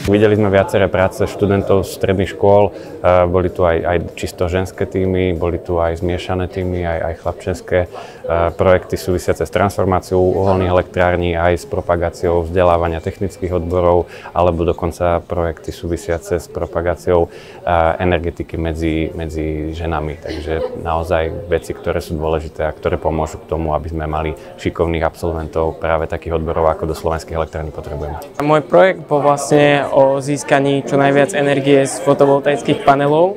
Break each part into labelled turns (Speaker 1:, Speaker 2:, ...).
Speaker 1: Videli sme viaceré práce študentov z stredných škôl, boli tu aj čisto ženské týmy, boli tu aj zmiešané týmy, aj chlapčenské projekty súvisiace s transformáciou uholných elektrární, aj s propagáciou vzdelávania technických odborov, alebo dokonca projekty súvisiace s propagáciou energetiky medzi ženami. Takže naozaj veci, ktoré sú dôležité a ktoré pomôžu k tomu, aby sme mali šikovných absolventov práve takých odborov, ako do slovenských elektrární potrebujeme.
Speaker 2: Môj projekt bol vlastne o získaní čo najviac energie z fotovoltaických panelov.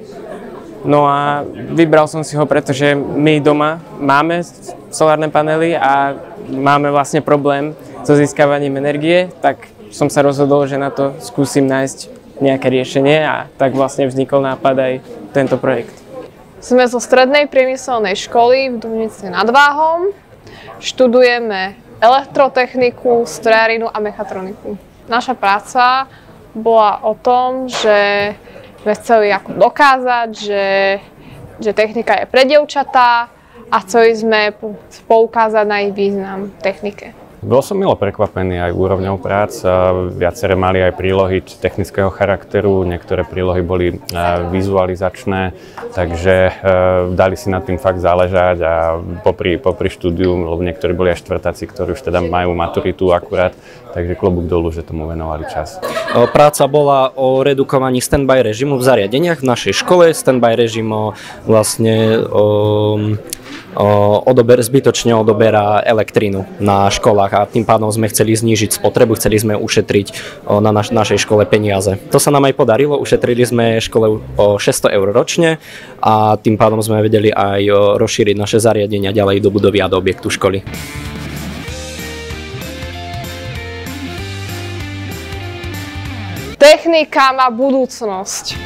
Speaker 2: No a vybral som si ho, pretože my doma máme solárne panely a máme vlastne problém so získavaním energie, tak som sa rozhodol, že na to skúsim nájsť nejaké riešenie a tak vlastne vznikol nápad aj tento projekt.
Speaker 3: Sme zo strednej priemyselnej školy v Dubnici nad Váhom. Študujeme elektrotechniku, strojárinu a mechatroniku. Naša práca bola o tom, že sme chceli dokázať, že technika je pre dievčatá a chceli sme poukázať na ich význam technike.
Speaker 1: Bol som milo prekvapený aj úrovňou prác. Viaceré mali aj prílohy technického charakteru, niektoré prílohy boli vizualizačné, takže dali si nad tým fakt záležať a popri štúdiu, lebo niektorí boli aj štvrtáci, ktorí už teda majú maturitu akurát, takže klobúk dolu, že tomu venovali čas.
Speaker 4: Práca bola o redukovaní standby režimu v zariadeniach v našej škole. Standby režim vlastne zbytočne odoberá elektrínu na školách a tým pádom sme chceli znížiť spotrebu, chceli sme ušetriť na našej škole peniaze. To sa nám aj podarilo, ušetrili sme škole o 600 eur ročne a tým pádom sme vedeli aj rozšíriť naše zariadenia ďalej do budovy a do objektu školy.
Speaker 3: Technika má budúcnosť.